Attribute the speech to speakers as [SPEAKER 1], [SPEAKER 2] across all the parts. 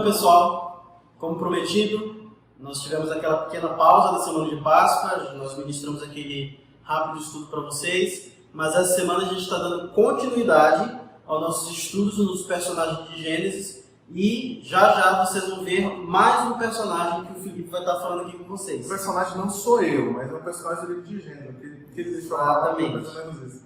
[SPEAKER 1] Então, pessoal, como prometido, nós tivemos aquela pequena pausa da semana de Páscoa, nós ministramos aquele rápido estudo para vocês, mas essa semana a gente está dando continuidade aos nossos estudos nos personagens de Gênesis e já vocês vão ver mais um personagem que o Felipe vai estar falando aqui com vocês.
[SPEAKER 2] O personagem não sou eu, mas é um personagem do livro de Gênesis, que ele deixou lá, mais ou menos isso.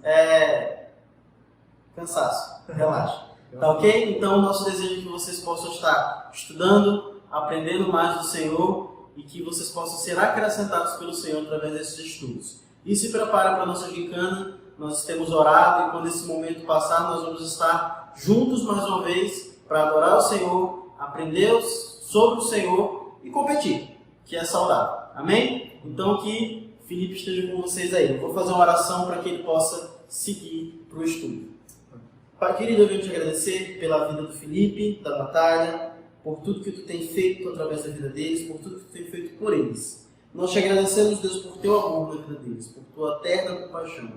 [SPEAKER 1] Cansaço, relaxa. Tá ok? Então, o nosso desejo é que vocês possam estar estudando, aprendendo mais do Senhor e que vocês possam ser acrescentados pelo Senhor através desses estudos. E se preparem para a nossa gincana, nós temos orado e quando esse momento passar, nós vamos estar juntos mais uma vez para adorar o Senhor, aprender sobre o Senhor e competir, que é saudável. Amém? Então, que Felipe esteja com vocês aí. Eu vou fazer uma oração para que ele possa seguir para o estudo. Pai querido, eu venho te agradecer pela vida do Felipe, da Natália, por tudo que tu tem feito através da vida deles, por tudo que tu tem feito por eles. Nós te agradecemos, Deus, por teu amor na vida deles, por tua eterna compaixão,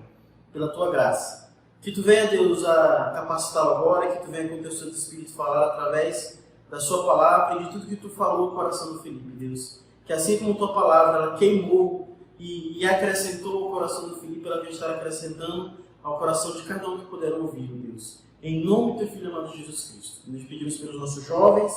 [SPEAKER 1] pela tua graça. Que tu venha, Deus, a capacitá-lo agora, que tu venha com o teu Santo Espírito falar através da sua palavra e de tudo que tu falou no coração do Felipe, Deus. Que assim como tua palavra ela queimou e acrescentou ao coração do Felipe, ela venha estar acrescentando ao coração de cada um que puder ouvir, Deus. Em nome do teu Filho amado Jesus Cristo. Nós pedimos pelos nossos jovens,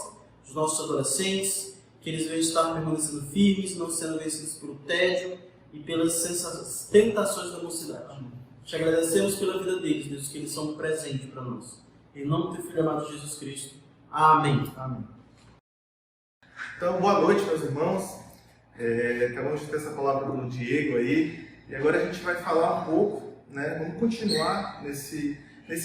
[SPEAKER 1] os nossos adolescentes, que eles venham estar permanecendo firmes, não sendo vencidos pelo tédio e pelas tentações da mocidade. Te agradecemos pela vida deles, Deus, que eles são um presente para nós. Em nome do teu Filho amado Jesus Cristo. Amém.
[SPEAKER 2] Amém. Então, boa noite, meus irmãos. Acabamos de ter essa palavra do Diego aí. E agora a gente vai falar um pouco, vamos continuar nesse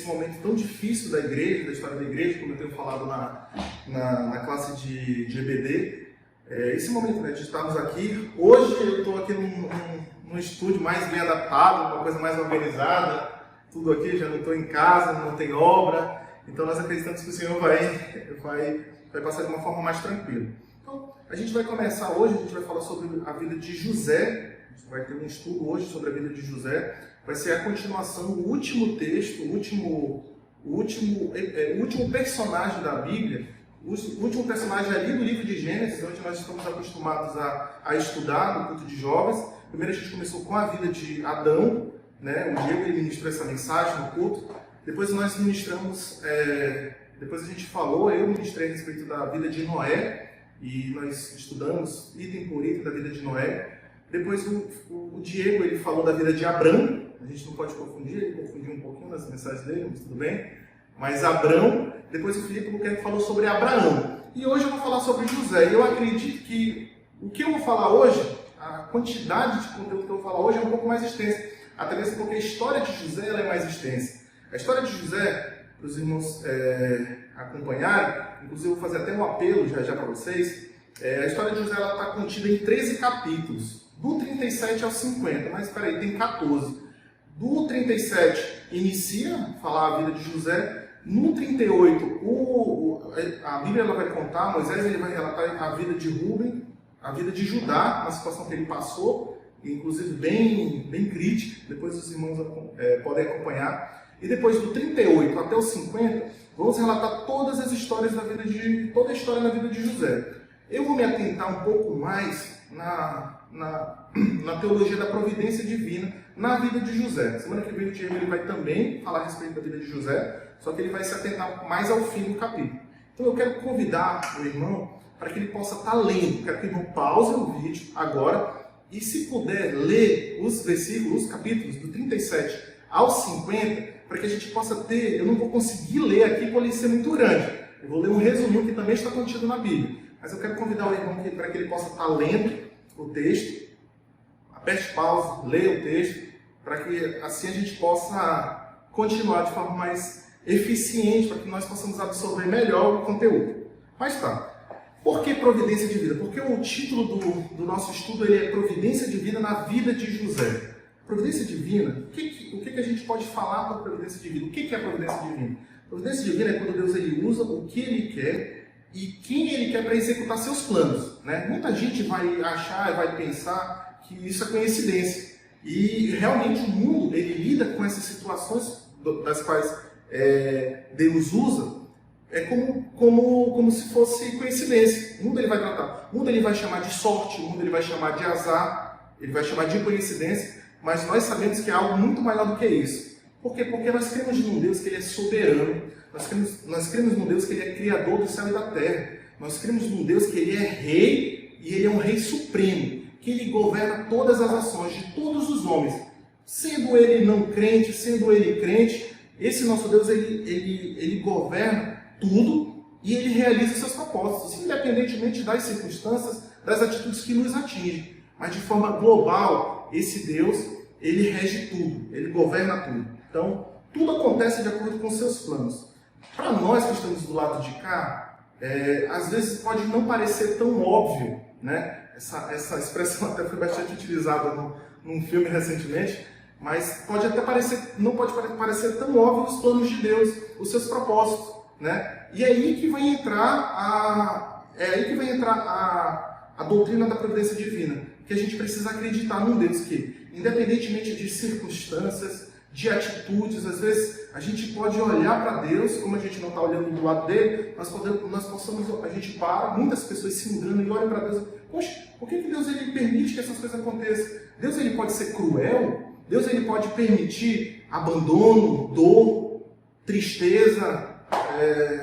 [SPEAKER 2] momento tão difícil da igreja, da história da igreja, como eu tenho falado na classe de EBD. Esse momento de estarmos aqui. Hoje eu estou aqui num estúdio mais bem adaptado, uma coisa mais organizada. Tudo aqui, já não estou em casa, não tem obra. Então nós acreditamos que o Senhor vai passar de uma forma mais tranquila. Então, a gente vai começar hoje, a gente vai falar sobre a vida de José. A gente vai ter um estudo hoje sobre a vida de José. Vai ser a continuação, o último texto, o último personagem da Bíblia, o último personagem ali do livro de Gênesis, onde nós estamos acostumados a estudar no culto de jovens. Primeiro a gente começou com a vida de Adão, o Diego ele ministrou essa mensagem no culto. Depois nós ministramos, depois a gente falou, eu ministrei a respeito da vida de Noé, e nós estudamos item por item da vida de Noé. Depois o Diego ele falou da vida de Abrão. A gente não pode confundir, ele confundiu um pouquinho nas mensagens dele, mas tudo bem. Mas Abrão, depois o Felipe Buquerque falou sobre Abraão. E hoje eu vou falar sobre José. E eu acredito que o que eu vou falar hoje, a quantidade de conteúdo que eu vou falar hoje é um pouco mais extensa. Até mesmo porque a história de José ela é mais extensa. A história de José, para os irmãos acompanharem, inclusive eu vou fazer até um apelo já para vocês. A história de José está contida em 13 capítulos. Do 37 ao 50, mas espera aí, tem 14. Do 37 inicia a falar a vida de José. No 38, a Bíblia ela vai contar, Moisés ele vai relatar a vida de Rúben, a vida de Judá, na situação que ele passou, inclusive bem crítica, depois os irmãos podem acompanhar. E depois do 38 até o 50, vamos relatar todas as histórias toda a história da vida de José. Eu vou me atentar um pouco mais na teologia da providência divina na vida de José. Semana que vem o Diego ele vai também falar a respeito da vida de José, só que ele vai se atentar mais ao fim do capítulo. Então eu quero convidar o irmão para que ele possa estar lendo. Quero que o irmão pause o vídeo agora e, se puder, ler os versículos, os capítulos do 37 ao 50, para que a gente possa ter... Eu não vou conseguir ler aqui por ele ser muito grande. Eu vou ler um resumo que também está contido na Bíblia. Mas eu quero convidar o irmão para que ele possa estar lendo o texto, aperte pausa, leia o texto, para que assim a gente possa continuar de forma mais eficiente, para que nós possamos absorver melhor o conteúdo. Mas tá, por que providência de vida? Porque o título do nosso estudo ele é Providência de Vida na vida de José. Providência divina, o que a gente pode falar para providência divina? O que é a providência divina? Providência divina é quando Deus ele usa o que ele quer e quem ele quer para executar seus planos. Muita gente vai achar, vai pensar que isso é coincidência. E realmente o mundo ele lida com essas situações das quais Deus usa é como se fosse coincidência. O mundo ele vai tratar. O mundo ele vai chamar de sorte, o mundo ele vai chamar de azar, ele vai chamar de coincidência, mas nós sabemos que é algo muito maior do que isso. Por quê? Porque nós cremos num Deus que ele é soberano, nós cremos num Deus que ele é criador do céu e da terra, nós cremos num Deus que ele é rei e ele é um rei supremo, que ele governa todas as ações de todos os homens, sendo ele não crente, sendo ele crente. Esse nosso Deus ele governa tudo e ele realiza seus propósitos, independentemente das circunstâncias, das atitudes que nos atingem. Mas de forma global, esse Deus, ele rege tudo, ele governa tudo. Então, tudo acontece de acordo com seus planos. Para nós que estamos do lado de cá, às vezes pode não parecer tão óbvio, né? Essa expressão até foi bastante utilizada num filme recentemente, mas pode até não pode parecer tão óbvio os planos de Deus, os seus propósitos, né? E é aí que vai entrar a doutrina da providência divina, que a gente precisa acreditar num Deus que, independentemente de circunstâncias, de atitudes, às vezes a gente pode olhar para Deus, como a gente não está olhando do lado dele, a gente para, muitas pessoas se enganam e olham para Deus, poxa, por que Deus ele permite que essas coisas aconteçam? Deus ele pode ser cruel? Deus ele pode permitir abandono, dor, tristeza,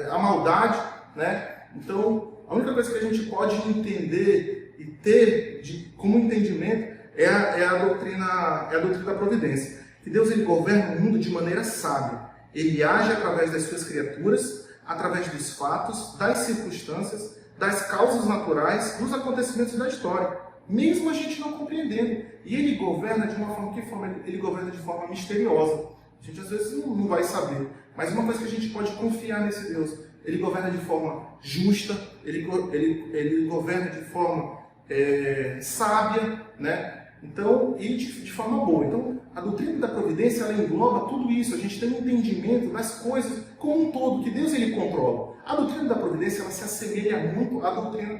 [SPEAKER 2] a maldade, né? Então, a única coisa que a gente pode entender e ter como entendimento é a doutrina da providência. Que Deus ele governa o mundo de maneira sábia. Ele age através das suas criaturas, através dos fatos, das circunstâncias, das causas naturais, dos acontecimentos da história, mesmo a gente não compreendendo. E ele governa de uma forma, ele governa de forma misteriosa. A gente às vezes não vai saber, mas uma coisa que a gente pode confiar nesse Deus, ele governa de forma justa, ele governa de forma sábia, né? Então, e de forma boa. Então, a doutrina da providência, ela engloba tudo isso. A gente tem um entendimento das coisas como um todo, que Deus ele controla. A doutrina da providência, ela se assemelha muito à doutrina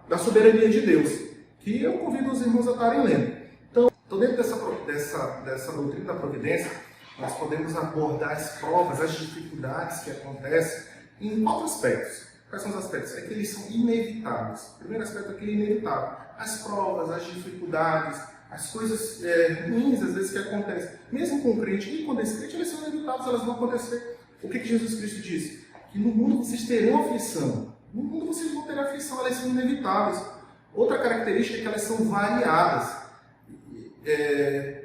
[SPEAKER 2] da soberania de Deus, que eu convido os irmãos a estarem lendo. Então, dentro dessa doutrina da providência, nós podemos abordar as provas, as dificuldades que acontecem em 4 aspectos. Quais são os aspectos? É que eles são inevitáveis. O primeiro aspecto é que ele é inevitável. As provas, as dificuldades, as coisas ruins, às vezes, que acontecem. Mesmo com o crente e com o descrente, elas são inevitáveis, elas vão acontecer. O que Jesus Cristo disse? Que no mundo vocês terão aflição. No mundo vocês vão ter aflição, elas são inevitáveis. Outra característica é que elas são variadas.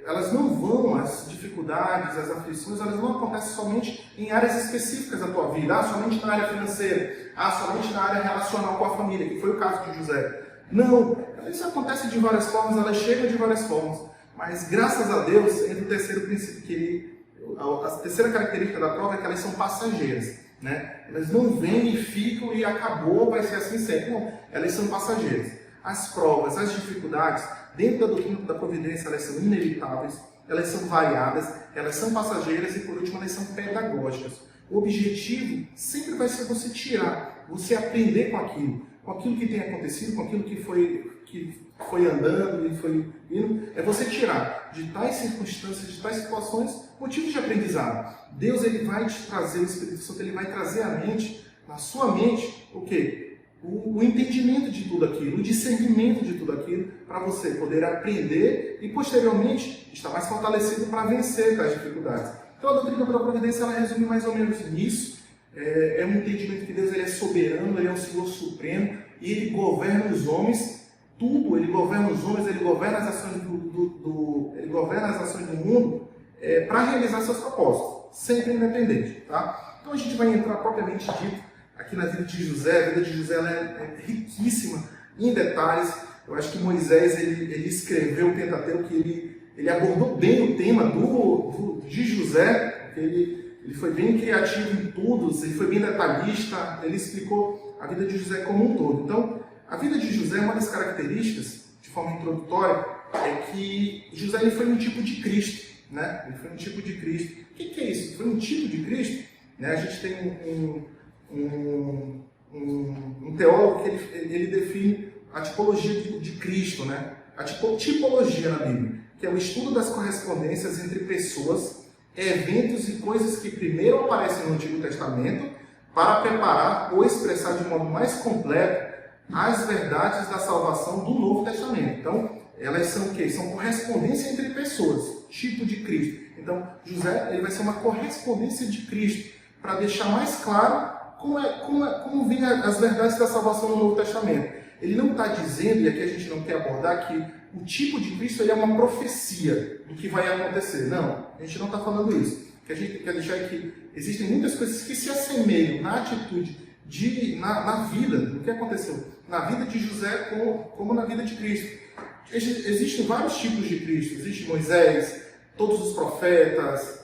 [SPEAKER 2] Elas não vão, as dificuldades, as aflições, elas não acontecem somente em áreas específicas da tua vida, somente na área financeira, somente na área relacional com a família, que foi o caso de José. Não, isso acontece de várias formas, elas chegam de várias formas, mas graças a Deus, entra o terceiro princípio, a terceira característica da prova é que elas são passageiras, né? Elas não vêm e ficam e acabou, vai ser assim sempre, não, elas são passageiras. As provas, as dificuldades, dentro da doutrina da providência, elas são inevitáveis, elas são variadas, elas são passageiras e, por último, elas são pedagógicas. O objetivo sempre vai ser você aprender com aquilo que tem acontecido, com aquilo que foi andando e foi indo, é você tirar de tais circunstâncias, de tais situações, motivos de aprendizado. Deus ele vai te trazer, o Espírito Santo ele vai trazer à mente, na sua mente, o quê? O entendimento de tudo aquilo, o discernimento de tudo aquilo, para você poder aprender e, posteriormente, estar mais fortalecido para vencer as dificuldades. Então, a doutrina da providência, ela resume mais ou menos nisso. É um entendimento que Deus ele é soberano, ele é o Senhor Supremo, e ele governa os homens, tudo, ele governa os homens, ele governa as ações do mundo para realizar seus propósitos, sempre independente. Tá? Então, a gente vai entrar propriamente dito aqui na vida de José. A vida de José ela é riquíssima em detalhes. Eu acho que Moisés ele escreveu o Pentateuco, que ele abordou bem o tema de José. Ele foi bem criativo em tudo, ele foi bem detalhista, ele explicou a vida de José como um todo. Então, a vida de José, uma das características, de forma introdutória, é que José ele foi um tipo de Cristo. Né? Ele foi um tipo de Cristo. O que é isso? Foi um tipo de Cristo? Né? A gente tem um teólogo que ele define a tipologia de Cristo, né? A tipologia na Bíblia, que é o estudo das correspondências entre pessoas, eventos e coisas que primeiro aparecem no Antigo Testamento, para preparar ou expressar de modo mais completo as verdades da salvação do Novo Testamento. Então, elas são o quê? São correspondência entre pessoas, tipo de Cristo. Então, José ele vai ser uma correspondência de Cristo, para deixar mais claro como vêm as verdades da salvação no Novo Testamento. Ele não está dizendo, e aqui a gente não quer abordar, que o tipo de Cristo ele é uma profecia do que vai acontecer. Não, a gente não está falando isso. O que a gente quer deixar é que existem muitas coisas que se assemelham na atitude, na vida, do que aconteceu, na vida de José como na vida de Cristo. Existem vários tipos de Cristo. Existe Moisés, todos os profetas,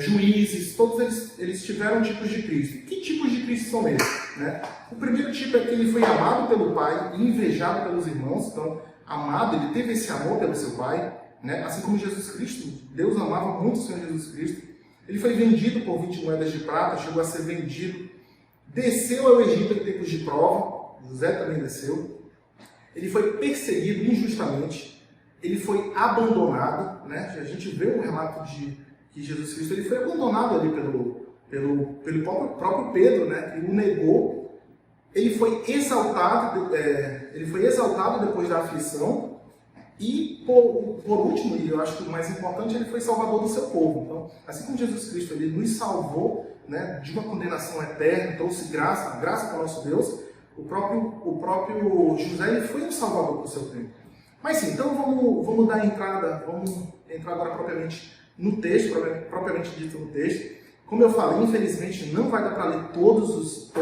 [SPEAKER 2] juízes, todos eles tiveram tipos de Cristo. Que tipos de Cristo são esses? Né? O primeiro tipo é que ele foi amado pelo Pai e invejado pelos irmãos. Então, amado, ele teve esse amor pelo seu Pai, né? Assim como Jesus Cristo. Deus amava muito o Senhor Jesus Cristo. Ele foi vendido por 20 moedas de prata, chegou a ser vendido. Desceu ao Egito em tempos de prova. José também desceu. Ele foi perseguido injustamente. Ele foi abandonado, né? A gente vê o relato de que Jesus Cristo ele foi abandonado ali pelo próprio Pedro, né? Que o negou. Ele foi exaltado depois da aflição. E, por último, e eu acho que o mais importante, ele foi salvador do seu povo. Então, assim como Jesus Cristo ele nos salvou, né, de uma condenação eterna, trouxe graça para o nosso Deus, o próprio José ele foi um salvador do seu tempo. Mas sim, então vamos dar entrada, vamos entrar agora propriamente no texto, propriamente dito no texto. Como eu falei, infelizmente não vai dar para ler todos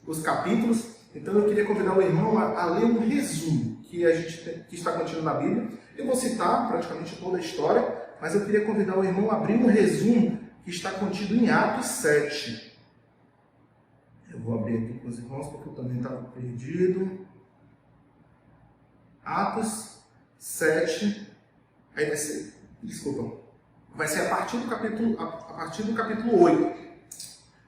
[SPEAKER 2] os capítulos, então eu queria convidar o irmão a ler um resumo que está contido na Bíblia. Eu vou citar praticamente toda a história, mas eu queria convidar o irmão a abrir um resumo que está contido em Atos 7. Eu vou abrir aqui com os irmãos porque eu também estava perdido. Atos 7, aí vai ser a partir do capítulo 8.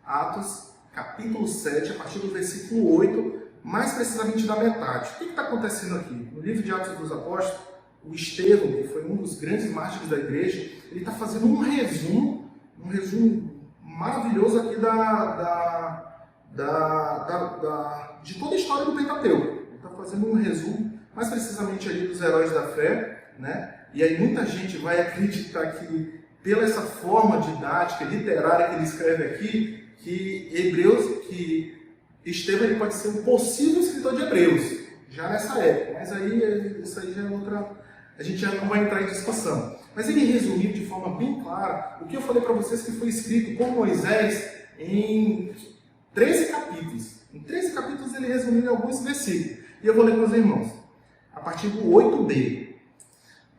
[SPEAKER 2] Atos, capítulo 7, a partir do versículo 8, mais precisamente da metade. O que está acontecendo aqui? No livro de Atos dos Apóstolos, o Estevão, que foi um dos grandes mártires da igreja, ele está fazendo um resumo maravilhoso aqui de toda a história do Pentateuco. Ele está fazendo um resumo, mais precisamente ali dos heróis da fé, né? E aí muita gente vai acreditar que, pela essa forma didática, literária que ele escreve aqui, que Estevão ele pode ser um possível escritor de Hebreus, já nessa época. Mas aí, isso aí já é outra... A gente já não vai entrar em discussão. Mas ele resumiu de forma bem clara o que eu falei para vocês que foi escrito por Moisés em 13 capítulos. Em 13 capítulos ele resumiu em alguns versículos. E eu vou ler com os irmãos. A partir do 8b.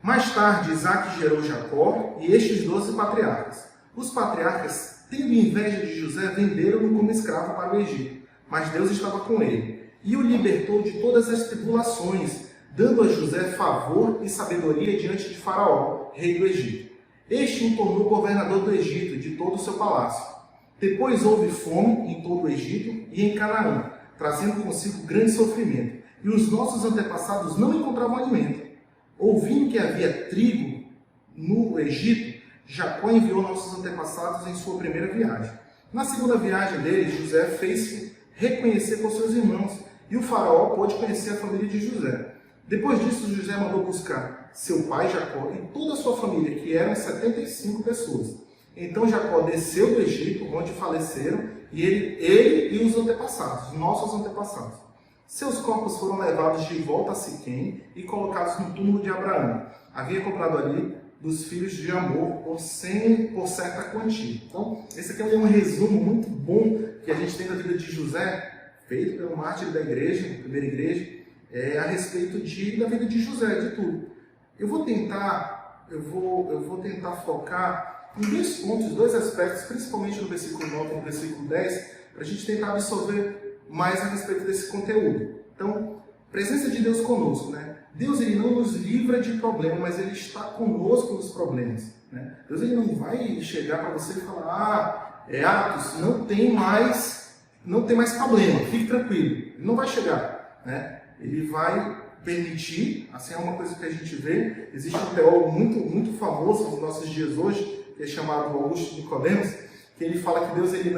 [SPEAKER 2] Mais tarde, Isaac gerou Jacó e estes 12 patriarcas. Os patriarcas, tendo inveja de José, venderam-no como escravo para o Egito. Mas Deus estava com ele e o libertou de todas as tribulações, dando a José favor e sabedoria diante de Faraó, rei do Egito. Este o tornou governador do Egito, de todo o seu palácio. Depois houve fome em todo o Egito e em Canaã, trazendo consigo grande sofrimento. E os nossos antepassados não encontravam alimento. Ouvindo que havia trigo no Egito, Jacó enviou nossos antepassados em sua primeira viagem. Na segunda viagem dele, José fez-se reconhecer por seus irmãos, e o faraó pôde conhecer a família de José. Depois disso, José mandou buscar seu pai Jacó e toda a sua família, que eram 75 pessoas. Então Jacó desceu do Egito, onde faleceram, e ele e os antepassados, nossos antepassados. Seus corpos foram levados de volta a Siquém e colocados no túmulo de Abraão. Havia comprado ali dos filhos de Amor por certa quantia. Então, esse aqui é um resumo muito bom que a gente tem da vida de José, feito pelo mártir da igreja, da primeira igreja, a respeito da vida de José, de tudo. Eu vou tentar focar em dois pontos, dois aspectos, principalmente no versículo 9 e no versículo 10, para a gente tentar absorver mais a respeito desse conteúdo. Então, presença de Deus conosco, né? Deus ele não nos livra de problema, mas ele está conosco nos problemas, né? Deus ele não vai chegar para você e falar, Atos, não tem mais problema, fique tranquilo. Ele não vai chegar, né? Ele vai permitir, assim é uma coisa que a gente vê. Existe um teólogo muito famoso nos nossos dias hoje, que é chamado Augusto Nicodemos, que que ele fala que Deus ele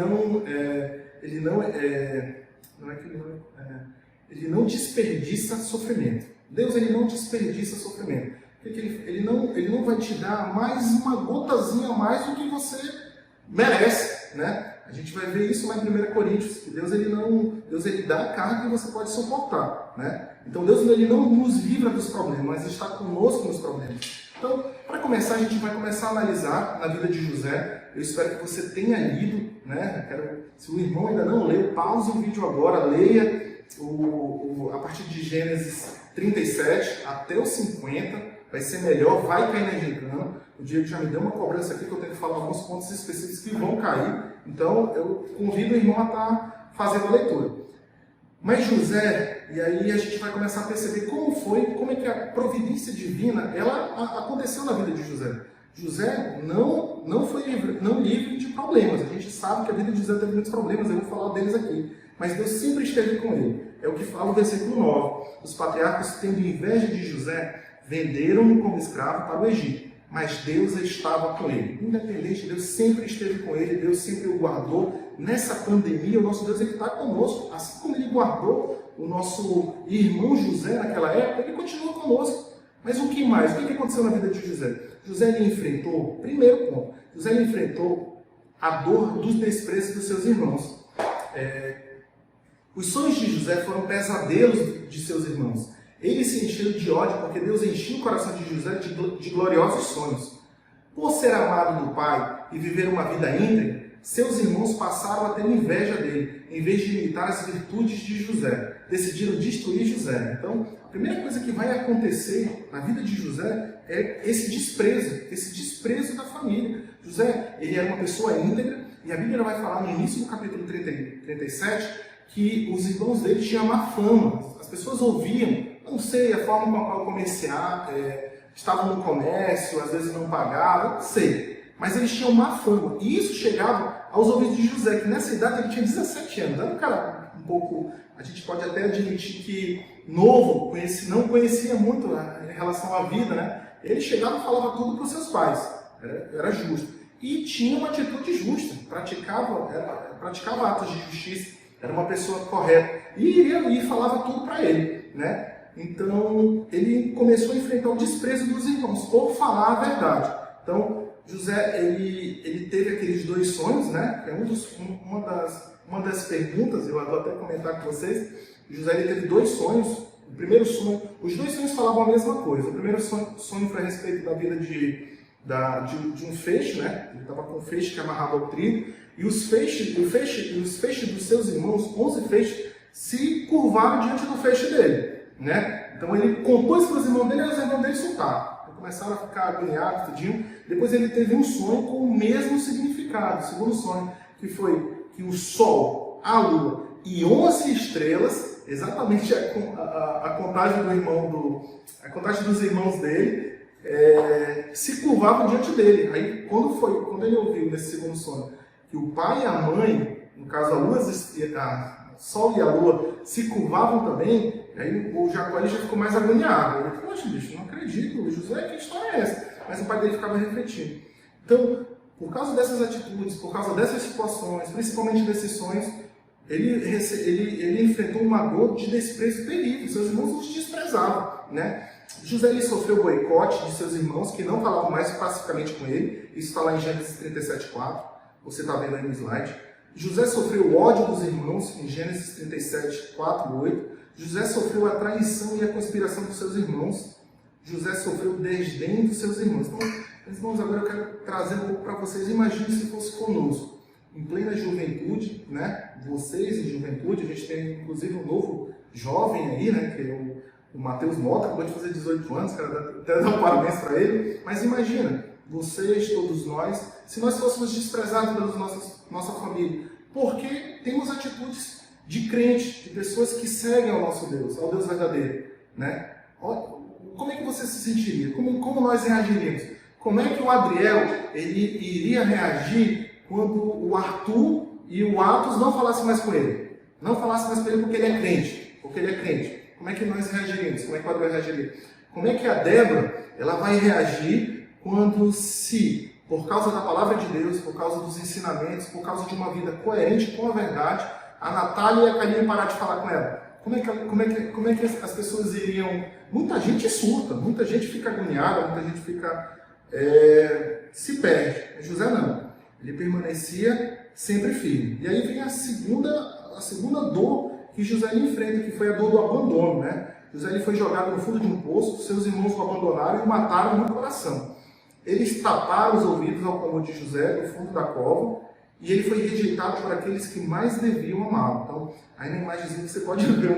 [SPEAKER 2] não desperdiça sofrimento. Deus ele não desperdiça sofrimento. Ele não vai te dar mais uma gotazinha a mais do que você merece, né? A gente vai ver isso lá em 1 Coríntios, que Deus ele dá a carga que você pode suportar, né? Então Deus ele não nos livra dos problemas, mas está conosco nos problemas. Então, para começar, a gente vai começar a analisar na vida de José. Eu espero que você tenha lido, né? Se o irmão ainda não leu, pause o vídeo agora, leia a partir de Gênesis 37 até os 50. Vai ser melhor, vai cair na gincana. O Diego já me deu uma cobrança aqui que eu tenho que falar alguns pontos específicos que vão cair. Então, eu convido o irmão a estar fazendo a leitura. Mas José, e aí a gente vai começar a perceber como é que a providência divina, ela aconteceu na vida de José. José não foi livre de problemas. A gente sabe que a vida de José teve muitos problemas, eu vou falar deles aqui. Mas Deus sempre esteve com ele. É o que fala o versículo 9. Os patriarcas, tendo inveja de José, venderam-no como escravo para o Egito, mas Deus estava com ele. Independente, Deus sempre esteve com ele, Deus sempre o guardou. Nessa pandemia, o nosso Deus está conosco, assim como ele guardou o nosso irmão José naquela época, ele continua conosco. Mas o que mais? O que aconteceu na vida de José? José ele enfrentou, primeiro ponto, José ele enfrentou a dor dos desprezos dos seus irmãos. Os sonhos de José foram pesadelos de seus irmãos. Ele se encheu de ódio porque Deus encheu o coração de José de gloriosos sonhos. Por ser amado do pai e viver uma vida íntegra, seus irmãos passaram a ter inveja dele, em vez de imitar as virtudes de José. Decidiram destruir José. Então, a primeira coisa que vai acontecer na vida de José é esse desprezo da família. José, ele era uma pessoa íntegra, e a Bíblia vai falar no início do capítulo 37 que os irmãos dele tinham má fama. As pessoas ouviam, não sei, a forma com a qual comerciar, estavam no comércio, às vezes não pagavam, não sei. Mas eles tinham má fama. E isso chegava aos ouvidos de José, que nessa idade ele tinha 17 anos. Era um cara um pouco, a gente pode até admitir que novo, não conhecia muito em relação à vida, né? Ele chegava e falava tudo para os seus pais. Era justo. E tinha uma atitude justa, praticava atos de justiça, era uma pessoa correta. E falava tudo para ele, né? Então, ele começou a enfrentar o desprezo dos irmãos, por falar a verdade. Então, José, ele teve aqueles dois sonhos, né? Uma das perguntas, eu vou até comentar com vocês. José ele teve dois sonhos. O primeiro sonho, os dois sonhos falavam a mesma coisa. O primeiro sonho foi a respeito da vida de um feixe, né? Ele estava com um feixe que amarrava ao trigo. E os feixes dos seus irmãos, 11 feixes, se curvaram diante do feixe dele, né? Então ele contou isso para os irmãos dele e os irmãos dele soltaram. Começaram a ficar agoniados, tudinho. Depois ele teve um sonho com o mesmo significado. O segundo sonho, que foi que o sol, a lua e 11 estrelas, exatamente a contagem a contagem dos irmãos dele, se curvavam diante dele. Aí quando ele ouviu nesse segundo sonho que o pai e a mãe, no caso o sol e a lua, se curvavam também, aí o Jacó já ficou mais agoniado. Ele falou: poxa, bicho, não acredito, José, que história é essa? Mas o pai dele ficava refletindo. Então, por causa dessas atitudes, por causa dessas situações, principalmente desses sonhos, ele enfrentou uma dor de desprezo terrível. Seus irmãos os desprezavam, né? José ele sofreu boicote de seus irmãos que não falavam mais pacificamente com ele. Isso está lá em Gênesis 37:4. Você está vendo aí no slide. José sofreu o ódio dos irmãos em Gênesis 37:4 e 8. José sofreu a traição e a conspiração dos seus irmãos. José sofreu o desdém dos seus irmãos. Então, meus irmãos, agora eu quero trazer um pouco para vocês. Imagine se fosse conosco, em plena juventude, né? Vocês em juventude, a gente tem inclusive um novo jovem aí, né? Que é o Matheus Mota, acabou de fazer 18 anos, quero até dar um parabéns para ele. Mas imagina, vocês, todos nós, se nós fôssemos desprezados pela nossa família, porque temos atitudes de crente, de pessoas que seguem ao nosso Deus, ao Deus verdadeiro, né? Como é que você se sentiria? Como nós reagiríamos? Como é que o Adriel ele iria reagir quando o Arthur e o Atos não falassem mais com ele? Não falassem mais com ele porque ele é crente. Como é que nós reagiríamos? Como é que o Adriel reagiria? Como é que a Débora ela vai reagir quando, se por causa da palavra de Deus, por causa dos ensinamentos, por causa de uma vida coerente com a verdade, a Natália e a Karine pararam de falar com ela. Como é que as pessoas iriam... Muita gente surta, muita gente fica agoniada, muita gente fica... se perde. José não. Ele permanecia sempre firme. E aí vem a segunda dor que José enfrenta, que foi a dor do abandono, né? José ele foi jogado no fundo de um poço, seus irmãos o abandonaram e o mataram no coração. Eles taparam os ouvidos ao clamor de José no fundo da cova, e ele foi rejeitado por aqueles que mais deviam amá-lo. Então, aí na imagenzinha você pode ver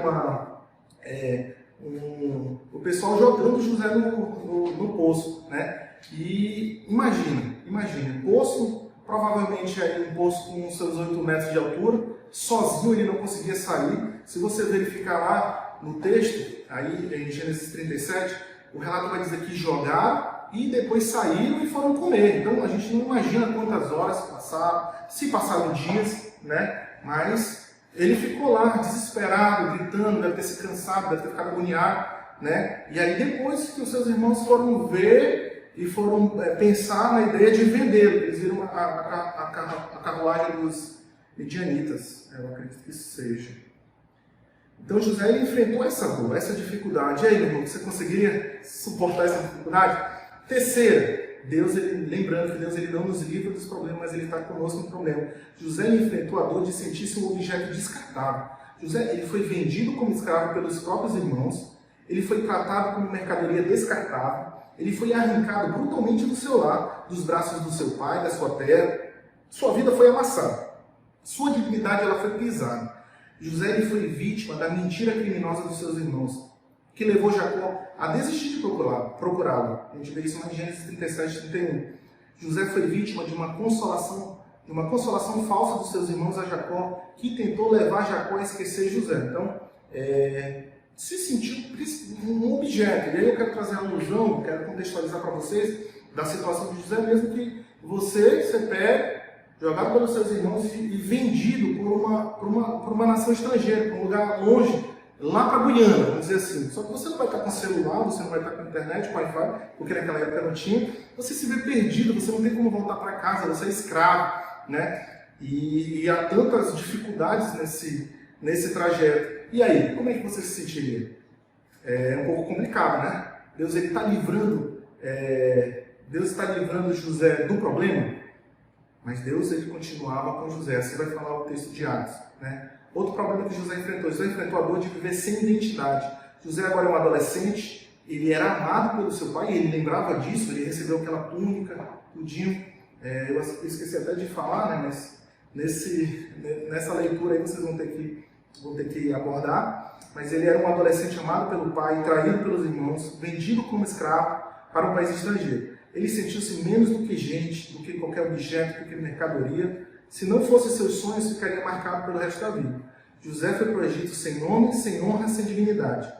[SPEAKER 2] o pessoal jogando José no poço, né? E imagina, poço, provavelmente aí um poço com seus 8 metros de altura, sozinho ele não conseguia sair. Se você verificar lá no texto, aí em Gênesis 37, o relato vai dizer que jogaram e depois saíram e foram comer. Então a gente não imagina quantas horas passaram, se passaram dias, né? Mas ele ficou lá desesperado, gritando, deve ter se cansado, deve ter ficado agoniado, né? E aí depois que os seus irmãos foram ver e foram pensar na ideia de vendê-lo, eles viram a carruagem dos midianitas, eu acredito que seja. Então José ele enfrentou essa dor, essa dificuldade. E aí, meu irmão, você conseguiria suportar essa dificuldade? Terceira, lembrando que Deus ele não nos livra dos problemas, mas ele está conosco no problema. José ele enfrentou a dor de sentir-se um objeto descartável. José ele foi vendido como escravo pelos próprios irmãos, ele foi tratado como mercadoria descartável, ele foi arrancado brutalmente do seu lar, dos braços do seu pai, da sua terra. Sua vida foi amassada, sua dignidade ela foi pisada. José ele foi vítima da mentira criminosa dos seus irmãos, que levou Jacó a desistir de procurá-lo. A gente vê isso em Gênesis 37, 31. José foi vítima de uma consolação falsa dos seus irmãos a Jacó, que tentou levar Jacó a esquecer José. Então, se sentiu um objeto. E aí eu quero trazer a alusão, quero contextualizar para vocês da situação de José, mesmo que você pega, jogado pelos seus irmãos e vendido por uma nação estrangeira, para um lugar longe, lá para a Guiana, vamos dizer assim. Só que você não vai estar com celular, você não vai estar com internet, com Wi-Fi, porque naquela época não tinha. Você se vê perdido, você não tem como voltar para casa, você é escravo, né? E há tantas dificuldades nesse trajeto. E aí, como é que você se sentiria? É um pouco complicado, né? Deus está livrando José do problema, mas Deus ele continuava com José. Assim vai falar o texto de Atos, né? Outro problema que José enfrentou a dor de viver sem identidade. José agora é um adolescente, ele era amado pelo seu pai, ele lembrava disso, ele recebeu aquela túnica, tudinho. Eu esqueci até de falar, né? Mas nessa leitura aí vocês vão ter que abordar. Mas ele era um adolescente amado pelo pai, traído pelos irmãos, vendido como escravo para um país estrangeiro. Ele sentiu-se menos do que gente, do que qualquer objeto, do que mercadoria. Se não fosse seus sonhos, ficaria marcado pelo resto da vida. José foi para o Egito sem nome, sem honra, sem dignidade.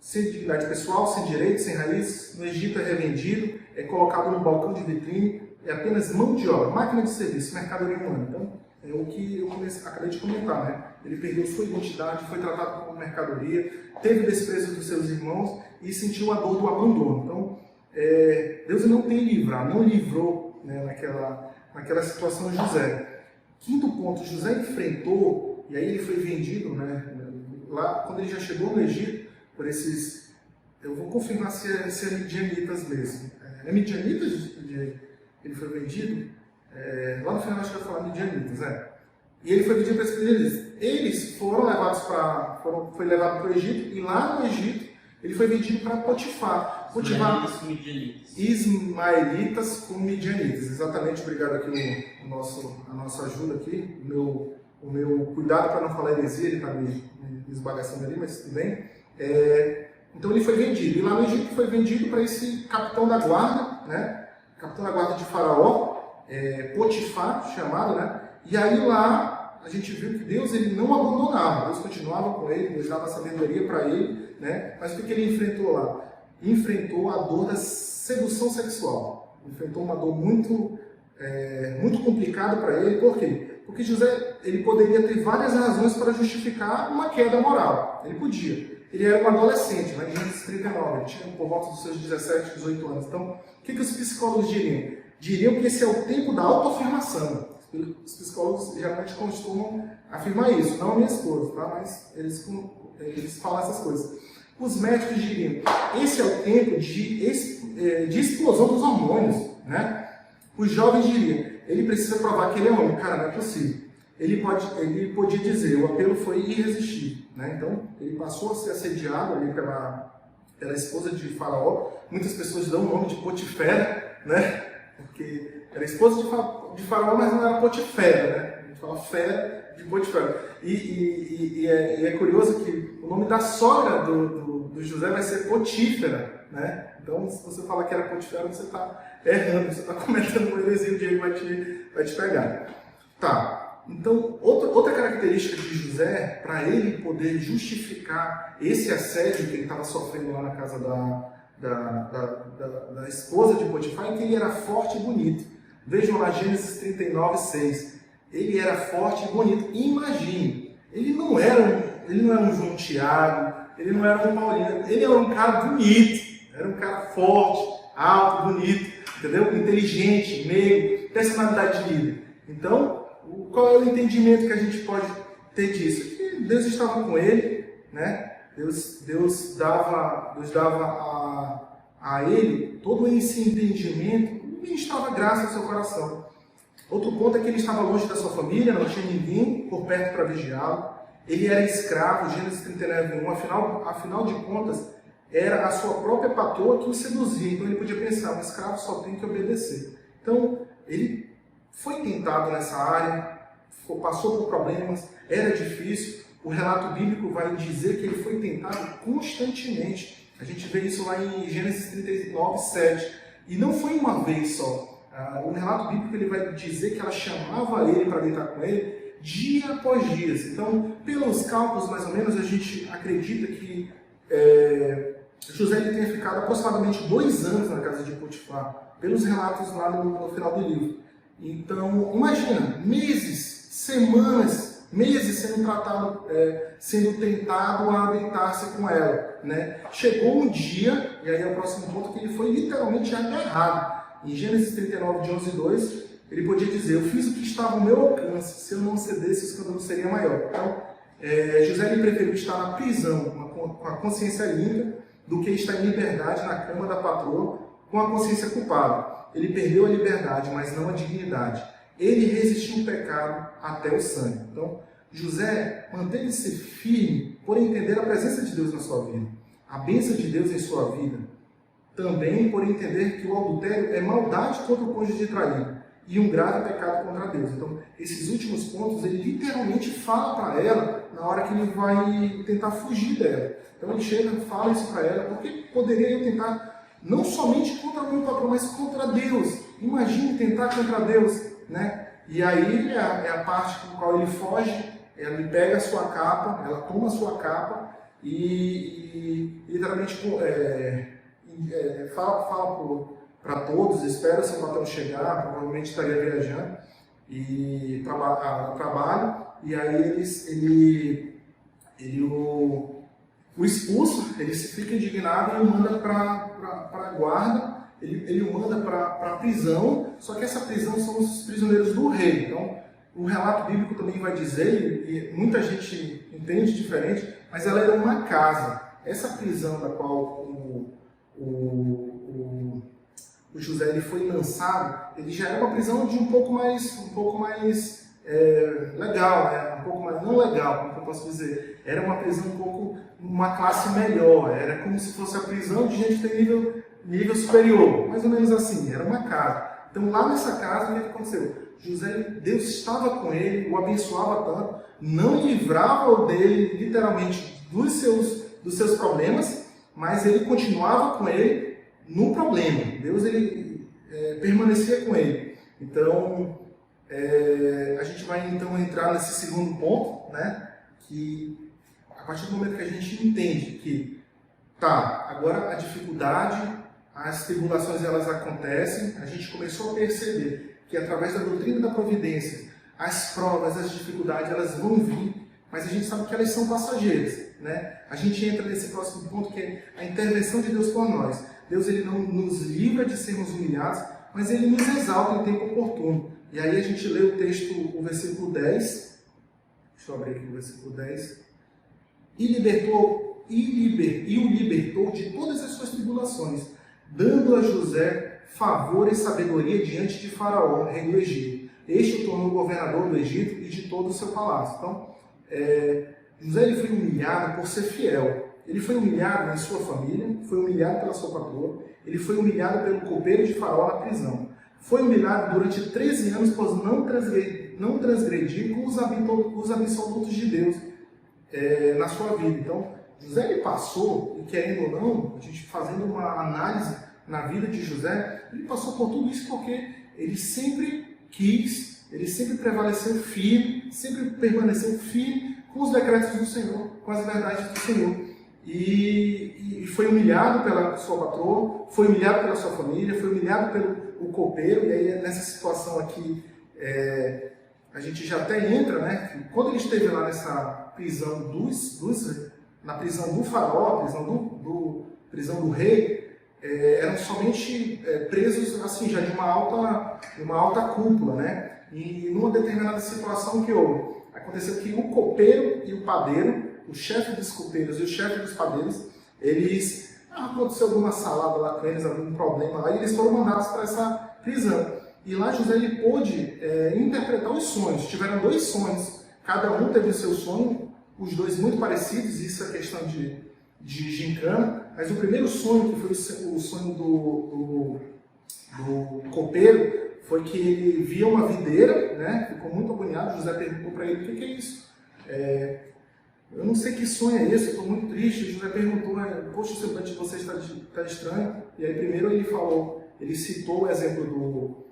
[SPEAKER 2] Sem dignidade pessoal, sem direito, sem raiz. No Egito é revendido, é colocado no balcão de vitrine, é apenas mão de obra, máquina de serviço, mercadoria humana. Então, é o que eu acabei de comentar, né? Ele perdeu sua identidade, foi tratado como mercadoria, teve desprezo dos seus irmãos e sentiu a dor do abandono. Então, Deus não livrou, né, naquela situação de José. Quinto ponto, José enfrentou, e aí ele foi vendido, né, lá quando ele já chegou no Egito, por esses, eu vou confirmar se é midianitas mesmo. É midianitas? Ele foi vendido? Lá no final acho que eu vou falar midianitas, E ele foi vendido para esses midianitas. Eles foram levados foi levado para o Egito, e lá no Egito ele foi vendido para Potifar. Ismaelitas com midianitas. Exatamente, obrigado aqui a nossa ajuda aqui, o meu cuidado para não falar heresia, ele está me esbagaçando ali, mas tudo bem. Então ele foi vendido, e lá no Egito foi vendido para esse capitão da guarda, né? Capitão da guarda de Faraó, Potifar, chamado, né? E aí lá a gente viu que Deus ele não abandonava, Deus continuava com ele, Deus dava sabedoria para ele, né? Mas o que ele enfrentou lá? Enfrentou a dor da sedução sexual. Enfrentou uma dor muito complicada para ele. Por quê? Porque José ele poderia ter várias razões para justificar uma queda moral. Ele podia. Ele era um adolescente, lá em Gênesis 39, ele tinha por volta dos seus 17, 18 anos. Então, o que os psicólogos diriam? diriam que esse é o tempo da autoafirmação. Os psicólogos geralmente costumam afirmar isso, não a minha esposa, tá? Mas eles falam essas coisas. Os médicos diriam, esse é o tempo de explosão dos hormônios, né? Os jovens diriam, ele precisa provar que ele é homem. Cara, não é possível. Ele podia dizer, o apelo foi irresistível, né? Então, ele passou a ser assediado ali pela esposa de Faraó. Muitas pessoas dão o nome de Potifera, né? Porque era esposa de Faraó, mas não era Potifera, né? A gente fala fera de Potifera. E é curioso que o nome da sogra do José vai ser Potífera, né? Então, se você falar que era Potifera, você está errando, você está cometendo uma heresia, o Diego vai te pegar. Tá, então, outra característica de José, para ele poder justificar esse assédio que ele estava sofrendo lá na casa da esposa de Potifar, é que ele era forte e bonito. Vejam lá Gênesis 39, 6. Ele era forte e bonito. Imagine, ele não era um João Tiago, ele não era um Paulinho, ele era um cara bonito, era um cara forte, alto, bonito, entendeu? Inteligente, meio, personalidade de líder. Então, qual é o entendimento que a gente pode ter disso? Que Deus estava com ele, né? Deus dava a ele todo esse entendimento e ministrava graça ao seu coração. Outro ponto é que ele estava longe da sua família, não tinha ninguém por perto para vigiá-lo. Ele era escravo, Gênesis 39, 1. Afinal de contas, era a sua própria patroa que o seduzia. Então ele podia pensar, um escravo só tem que obedecer. Então, ele foi tentado nessa área, passou por problemas, era difícil. O relato bíblico vai dizer que ele foi tentado constantemente. A gente vê isso lá em Gênesis 39, 7. E não foi uma vez só. O relato bíblico ele vai dizer que ela chamava ele para deitar com ele dia após dia. Então, pelos cálculos, mais ou menos, a gente acredita que José ele tenha ficado aproximadamente 2 anos na casa de Potifar, pelos relatos lá no final do livro. Então, imagina, meses, semanas, meses sendo tratado, sendo tentado a deitar-se com ela, né? Chegou um dia, e aí é o próximo ponto, que ele foi literalmente agarrado. Em Gênesis 39, de 11 e 2, ele podia dizer, eu fiz o que estava ao meu alcance, se eu não cedesse, o escândalo seria maior. Então, José ele preferiu estar na prisão, com a consciência limpa, do que estar em liberdade na cama da patroa, com a consciência culpada. Ele perdeu a liberdade, mas não a dignidade. Ele resistiu ao pecado até o sangue. Então, José manteve-se firme por entender a presença de Deus na sua vida, a bênção de Deus em sua vida. Também por entender que o adultério é maldade contra o cônjuge traído e um grave pecado contra Deus. Então, esses últimos pontos, ele literalmente fala para ela na hora que ele vai tentar fugir dela. Então, ele chega e fala isso para ela, porque poderia eu tentar não somente contra o meu patrão, mas contra Deus. Imagine tentar contra Deus, né? E aí é a parte com a qual ele foge, ele pega a sua capa, ela toma a sua capa e literalmente fala para todos, espera seu patrão chegar, provavelmente estaria viajando e trabalho, e aí o expulso, ele se fica indignado e o manda para a guarda, ele o manda para a prisão, só que essa prisão são os prisioneiros do rei. Então, o relato bíblico também vai dizer, e muita gente entende diferente, mas ela era uma casa. Essa prisão da qual o José ele foi lançado, ele já era uma prisão de um pouco mais legal, né? Um pouco mais, não legal, como eu posso dizer, era uma prisão um pouco, uma classe melhor, era como se fosse a prisão de gente que tem nível superior, mais ou menos assim, era uma casa. Então lá nessa casa, o que aconteceu? Deus estava com ele, o abençoava tanto, não livrava dele literalmente dos seus problemas, mas ele continuava com ele no problema. Deus ele permanecia com ele. Então, a gente vai então entrar nesse segundo ponto, né? Que a partir do momento que a gente entende que, agora a dificuldade, as tribulações elas acontecem, a gente começou a perceber que através da doutrina da providência, as provas, as dificuldades, elas vão vir, mas a gente sabe que elas são passageiras, né? A gente entra nesse próximo ponto que é a intervenção de Deus por nós. Deus ele não nos livra de sermos humilhados, mas ele nos exalta em tempo oportuno. E aí a gente lê o texto, o versículo 10, deixa eu abrir aqui o versículo 10, e o libertou de todas as suas tribulações, dando a José favor e sabedoria diante de Faraó, rei do Egito. Este o tornou governador do Egito e de todo o seu palácio. Então, José ele foi humilhado por ser fiel. Ele foi humilhado em sua família, foi humilhado pela sua patroa, ele foi humilhado pelo copeiro de Faraó na prisão. Foi humilhado durante 13 anos por não transgredir com os absolutos de Deus na sua vida. Então, José ele passou, e querendo ou não, a gente fazendo uma análise na vida de José, ele passou por tudo isso porque ele sempre quis, ele sempre prevaleceu firme, sempre permaneceu firme com os decretos do Senhor, com as verdades do Senhor. E foi humilhado pela sua patroa, foi humilhado pela sua família, foi humilhado pelo copeiro, e aí nessa situação aqui, a gente já até entra, né? Quando ele esteve lá nessa prisão na prisão do faraó, prisão do rei, eram somente presos assim, já de uma alta cúpula, né? E numa determinada situação que houve, aconteceu que o copeiro e o padeiro, o chefe dos copeiros e o chefe dos padeiros, eles aconteceu alguma salada lá com eles, algum problema lá, e eles foram mandados para essa prisão. E lá José ele pôde interpretar os sonhos. Tiveram 2 sonhos, cada um teve o seu sonho, os 2 muito parecidos, isso é questão de gincana, mas o primeiro sonho, que foi o sonho do copeiro, foi que ele via uma videira, né? Ficou muito agoniado. José perguntou para ele: o que é isso? Eu não sei que sonho é esse, eu estou muito triste. José perguntou: poxa, o semblante de você está estranho. E aí primeiro ele citou o exemplo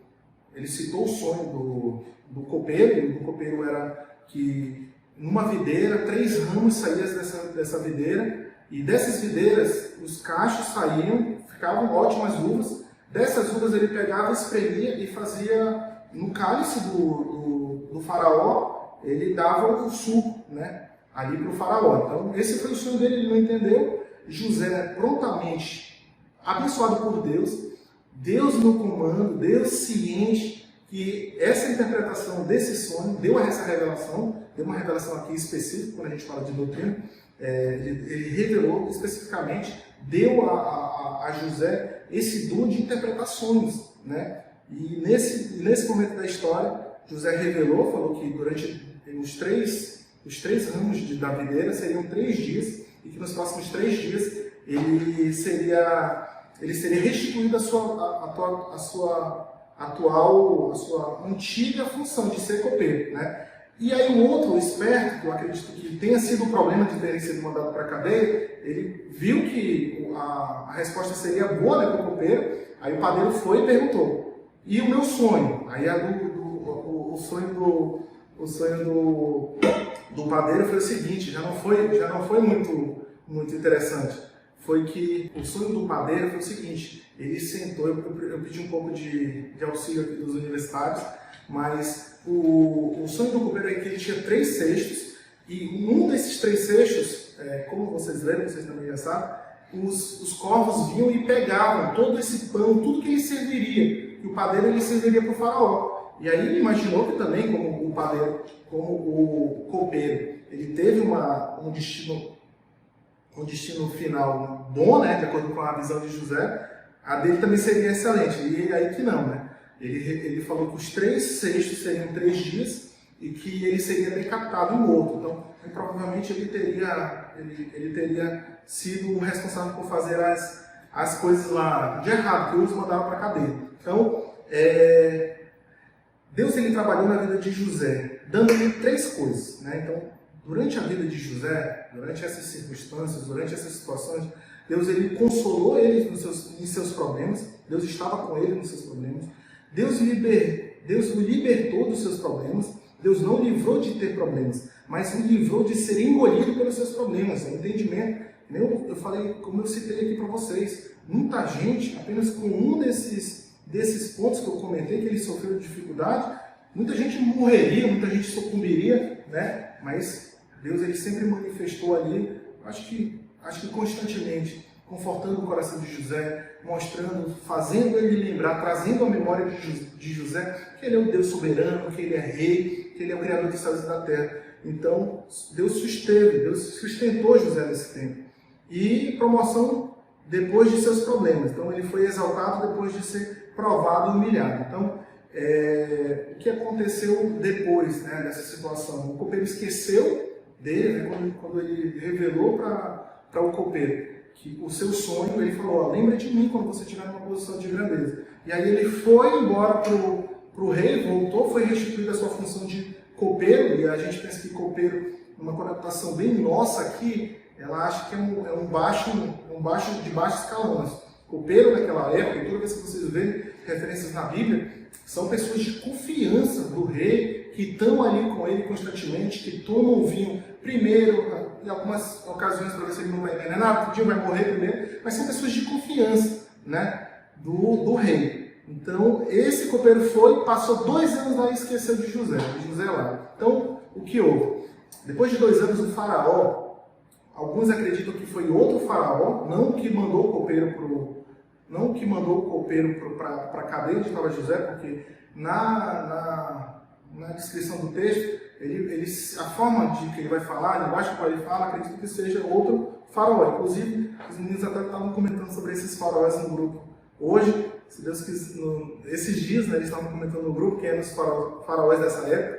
[SPEAKER 2] ele citou o sonho do copeiro, e o do copeiro era que numa videira, 3 ramos saíam dessa videira, e dessas videiras os cachos saíam, ficavam ótimas uvas. Dessas uvas ele pegava, espremia e fazia no cálice do faraó, ele dava o suco, né, ali para o faraó. Então esse foi o sonho dele, ele não entendeu. José prontamente, abençoado por Deus, Deus no comando, Deus ciente que essa interpretação desse sonho deu essa revelação, deu uma revelação aqui específica, quando a gente fala de doutrina, ele revelou especificamente, deu a José esse dom de interpretações, né? E nesse momento da história, José revelou, falou que durante os três ramos da videira seriam 3 dias, e que nos próximos 3 dias ele seria restituído a sua antiga função de ser copeiro, né? E aí um outro esperto, que eu acredito que tenha sido o problema de terem sido mandado para a cadeia, ele viu que a resposta seria boa, né, para o copeiro. Aí o padeiro foi e perguntou: e o meu sonho? Aí o sonho do padeiro foi o seguinte, já não foi muito interessante. Foi que o sonho do padeiro foi o seguinte: ele sentou, eu pedi um pouco de auxílio aqui dos universitários, mas o sonho do copeiro é que ele tinha 3 cestos, e num desses 3 cestos, como vocês leram, vocês também já sabem, os corvos vinham e pegavam todo esse pão, tudo que ele serviria, e o padeiro ele serviria para o faraó. E aí ele imaginou que também, como o padeiro, como o copeiro, ele teve um destino final bom, né, de acordo com a visão de José, a dele também seria excelente. E aí que não, né? Ele falou que os 3 cestos seriam 3 dias e que ele seria decapitado e morto. Então, provavelmente ele teria sido o responsável por fazer as coisas lá de errado, que os mandaram para a cadeia. Então, Deus ele trabalhou na vida de José, dando-lhe 3 coisas, né? Então, durante a vida de José, durante essas circunstâncias, durante essas situações, Deus ele consolou ele em seus problemas, Deus estava com ele nos seus problemas, Deus o libertou dos seus problemas, Deus não o livrou de ter problemas, mas o livrou de ser engolido pelos seus problemas, o entendimento. Eu falei, como eu citei aqui para vocês, muita gente, apenas com um desses pontos que eu comentei, que ele sofreu dificuldade, muita gente morreria, muita gente sucumbiria, né? Mas Deus ele sempre manifestou ali, acho que constantemente, confortando o coração de José, mostrando, fazendo ele lembrar, trazendo a memória de José que ele é o Deus soberano, que ele é rei, que ele é o Criador dos céus e da terra. Então, Deus sustentou José nesse tempo. E promoção depois de seus problemas. Então, ele foi exaltado depois de ser provado e humilhado. Então, o que aconteceu depois, né, dessa situação? O copeiro esqueceu dele, né, quando ele revelou para o copeiro que o seu sonho, ele falou, lembra de mim quando você estiver numa posição de grandeza. E aí ele foi embora para o rei, voltou, foi restituída a sua função de copeiro, e a gente pensa que copeiro, numa conotação bem nossa aqui, ela acha que é um baixo de baixo escalão. Copeiro naquela época, e toda vez que vocês veem referências na Bíblia, são pessoas de confiança do rei, que estão ali com ele constantemente, que tomam o vinho primeiro, em algumas ocasiões para ver se ele não vai envenenar, vai morrer primeiro, mas são pessoas de confiança, né, do rei. Então, esse copeiro passou 2 anos lá e esqueceu de José lá. Então, o que houve? Depois de 2 anos, o faraó, alguns acreditam que foi outro faraó, não que mandou o copeiro para a cadeia onde estava José, porque na descrição do texto, a forma de que ele vai falar, a linguagem que ele fala, acredito que seja outro faraó. Inclusive, os meninos até estavam comentando sobre esses faraós no grupo. Hoje, se Deus quiser, esses dias, né, eles estavam comentando no grupo quem eram os faraós dessa época.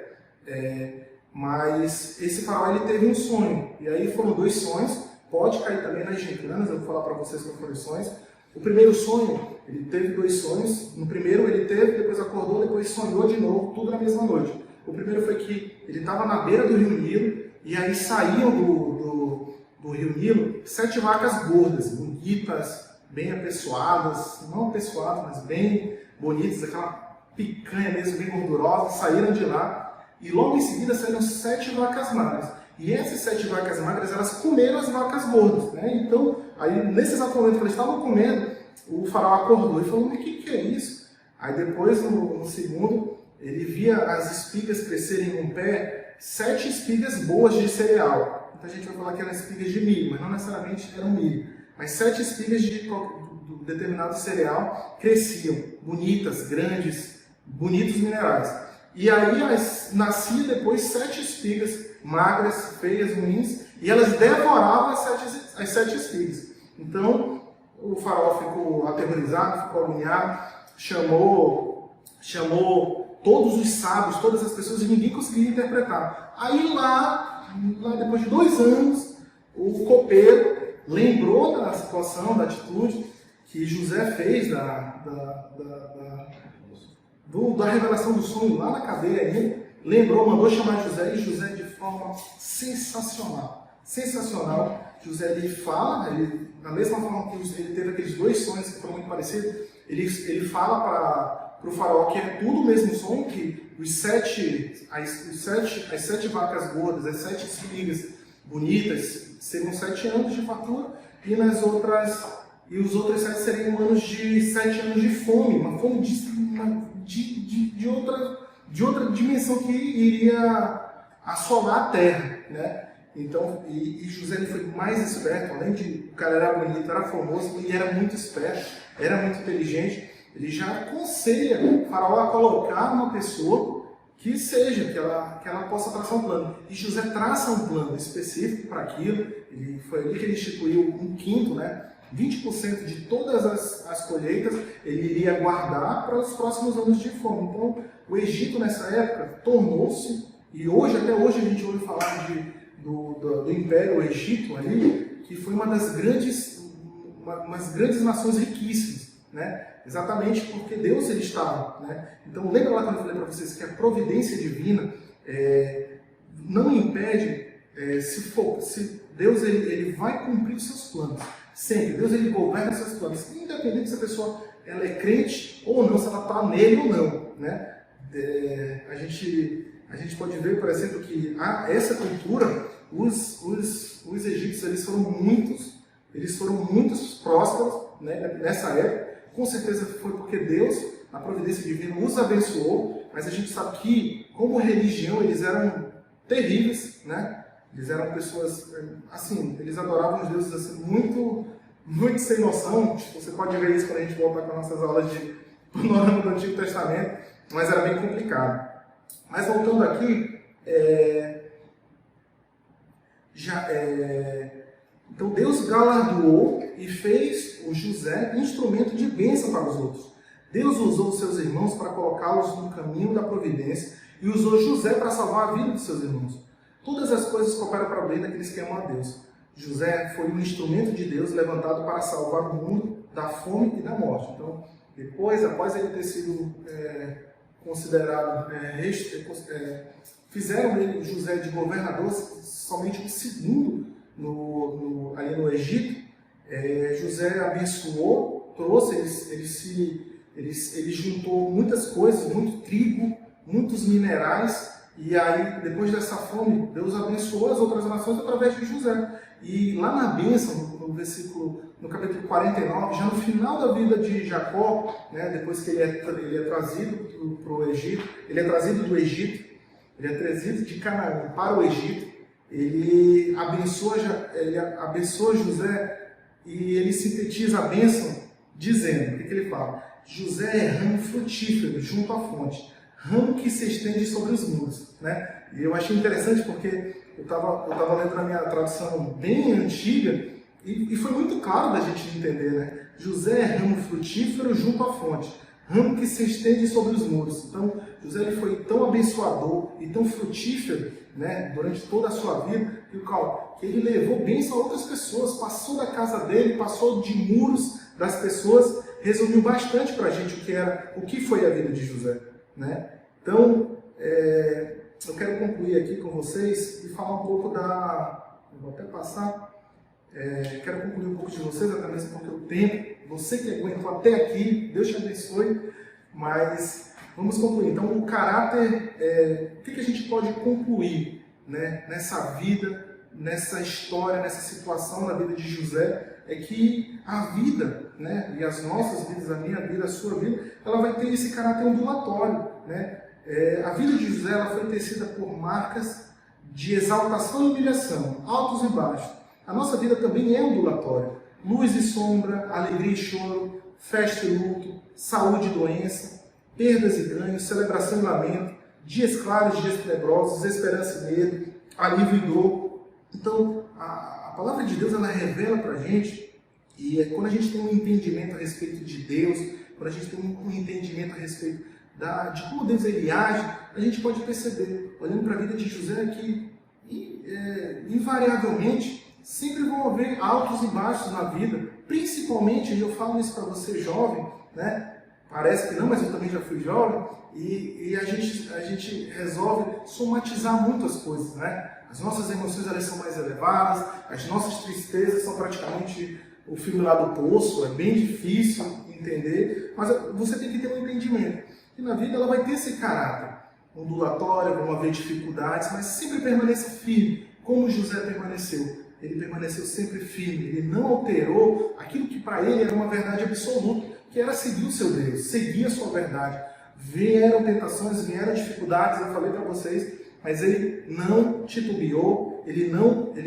[SPEAKER 2] Mas esse faraó, ele teve um sonho. E aí foram 2 sonhos. Pode cair também nas gincanas, eu vou falar para vocês quais foram os sonhos. O primeiro sonho, ele teve 2 sonhos. No primeiro ele teve, depois acordou, depois sonhou de novo, tudo na mesma noite. O primeiro foi que ele estava na beira do rio Nilo, e aí saíam do rio Nilo 7 vacas gordas, bonitas, bem apessoadas, não apessoadas, mas bem bonitas, aquela picanha mesmo, bem gordurosa, saíram de lá, e logo em seguida saíram 7 vacas magras. E essas 7 vacas magras, elas comeram as vacas gordas, né? Então, aí nesse exato momento que eles estavam comendo, o faraó acordou e falou, mas o que é isso? Aí depois, no segundo, ele via as espigas crescerem num pé, 7 espigas boas de cereal. Então a gente vai falar que eram espigas de milho, mas não necessariamente eram milho. Mas 7 espigas de determinado cereal cresciam, bonitas, grandes, bonitos minerais. E aí nascia depois 7 espigas magras, feias, ruins, e elas devoravam as 7 espigas. Então o faraó ficou aterrorizado, ficou agoniado, chamou todos os sábios, todas as pessoas, e ninguém conseguia interpretar. Aí lá depois de 2 anos, o copeiro lembrou da situação, da atitude que José fez, da revelação do sonho lá na cadeia. Ele lembrou, mandou chamar José, e José, de forma sensacional, José ele fala, da mesma forma que ele teve aqueles 2 sonhos que foram muito parecidos, ele fala para o faraó que é tudo o mesmo sonho, que as 7 vacas gordas, as 7 espigas bonitas, seriam 7 anos de fartura, e os outros 7 seriam anos de 7 anos de fome, uma fome de outra dimensão que iria assolar a terra, né? Então, e José ele foi mais esperto, além de o cara era bonito, era famoso, ele era muito esperto, era muito inteligente. Ele já aconselha o faraó a colocar uma pessoa que ela possa traçar um plano. E José traça um plano específico para aquilo. Foi ali que ele instituiu 1/5, né? 20% de todas as colheitas ele iria guardar para os próximos anos de fome. Então, o Egito nessa época tornou-se, e até hoje a gente ouve falar do Império Egito ali, que foi umas grandes nações riquíssimas, né? Exatamente porque Deus ele estava, né? Então lembra lá quando eu falei para vocês que a providência divina não impede, se Deus ele vai cumprir os seus planos, sempre. Deus ele governa os seus planos, independente se a pessoa ela é crente ou não, se ela está nele ou não, né? A gente pode ver, por exemplo, que essa cultura, os egípcios eles foram muitos prósperos, né, nessa época. Com certeza foi porque Deus, na providência divina, os abençoou, mas a gente sabe que, como religião, eles eram terríveis, né? Eles eram pessoas, assim, eles adoravam os deuses assim, muito muito sem noção. Você pode ver isso quando a gente voltar com nossas aulas de panorama do Antigo Testamento, mas era bem complicado. Mas voltando aqui, então Deus galardoou e fez o José instrumento de bênção para os outros. Deus usou os seus irmãos para colocá-los no caminho da providência e usou José para salvar a vida dos seus irmãos. Todas as coisas cooperam para o bem daqueles que amam a Deus. José foi um instrumento de Deus levantado para salvar o mundo da fome e da morte. Então, depois, após ele ter sido considerado, fizeram ele, José, de governador, somente o segundo ali no Egito. José abençoou, trouxe, ele juntou muitas coisas, muito trigo, muitos minerais, e aí, depois dessa fome, Deus abençoou as outras nações através de José. E lá na bênção, no capítulo 49, já no final da vida de Jacó, né, depois que ele é trazido para o Egito, ele é trazido do Egito, ele é trazido de Canaã para o Egito, ele abençoa José e ele sintetiza a bênção dizendo, o que ele fala? José é ramo frutífero junto à fonte, ramo que se estende sobre os muros. Né? E eu achei interessante porque eu estava lendo na minha tradução bem antiga e foi muito claro da gente entender. Né? José é ramo frutífero junto à fonte, ramo que se estende sobre os muros. Então, José ele foi tão abençoador e tão frutífero, né, durante toda a sua vida, que ele levou bênção a outras pessoas, passou da casa dele, passou de muros das pessoas, resumiu bastante para a gente o que foi a vida de José. Né? Então, eu quero concluir aqui com vocês e falar um pouco eu vou até passar. Quero concluir um pouco de vocês, até mesmo porque o tempo, você que aguentou até aqui, Deus te abençoe, mas vamos concluir. Então, o caráter, o que a gente pode concluir, né, nessa vida, nessa história, nessa situação da vida de José, é que a vida, né, e as nossas vidas, a minha vida, a sua vida, ela vai ter esse caráter ondulatório. Né? A vida de José ela foi tecida por marcas de exaltação e humilhação, altos e baixos. A nossa vida também é ondulatória. Luz e sombra, alegria e choro, festa e luto, saúde e doença, perdas e ganhos, celebração e lamento, dias claros e dias tenebrosos, esperança e medo, alívio e dor. Então, a palavra de Deus ela revela para a gente, e quando a gente tem um entendimento a respeito de Deus, quando a gente tem um entendimento a respeito de como Deus ele age, a gente pode perceber, olhando para a vida de José, que invariavelmente sempre vão haver altos e baixos na vida, principalmente, e eu falo isso para você jovem, né? Parece que não, mas eu também já fui jovem, e a gente resolve somatizar muitas coisas, né? As nossas emoções elas são mais elevadas, as nossas tristezas são praticamente o filme lá do poço, é bem difícil entender, mas você tem que ter um entendimento. E na vida ela vai ter esse caráter ondulatório, vão haver dificuldades, mas sempre permaneça firme, como José permaneceu. Ele permaneceu sempre firme, ele não alterou aquilo que para ele era uma verdade absoluta, que era seguir o seu Deus, seguir a sua verdade. Vieram tentações, vieram dificuldades, eu falei para vocês, mas ele não titubeou, ele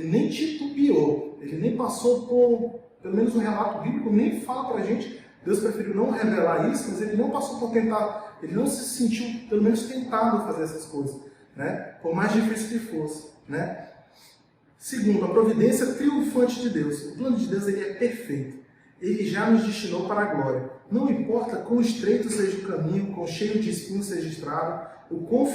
[SPEAKER 2] nem titubeou, ele nem passou por, pelo menos o relato bíblico nem fala para a gente, Deus preferiu não revelar isso, mas ele não passou por tentar, ele não se sentiu, pelo menos, tentado a fazer essas coisas, né? Por mais difícil que fosse. Né? Segundo, a providência triunfante de Deus. O plano de Deus ele é perfeito. Ele já nos destinou para a glória. Não importa quão estreito seja o caminho, quão cheio de espinhos seja a estrada, o quão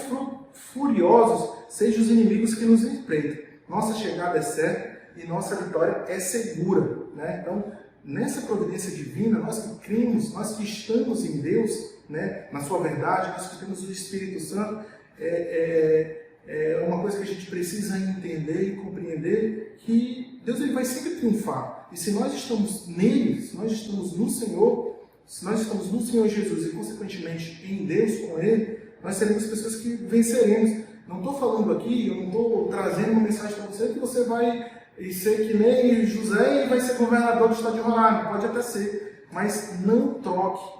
[SPEAKER 2] furiosos sejam os inimigos que nos empreitam. Nossa chegada é certa e nossa vitória é segura. Né? Então, nessa providência divina, nós que cremos, nós que estamos em Deus, né, na sua verdade, nós que temos o Espírito Santo, é uma coisa que a gente precisa entender e compreender, que Deus ele vai sempre triunfar. E se nós estamos nele, se nós estamos no Senhor, se nós estamos no Senhor Jesus e, consequentemente, em Deus com Ele, nós seremos pessoas que venceremos. Não estou falando aqui, eu não estou trazendo uma mensagem para você que você vai ser que nem José e vai ser governador do estado de Roraima. Pode até ser, mas não troque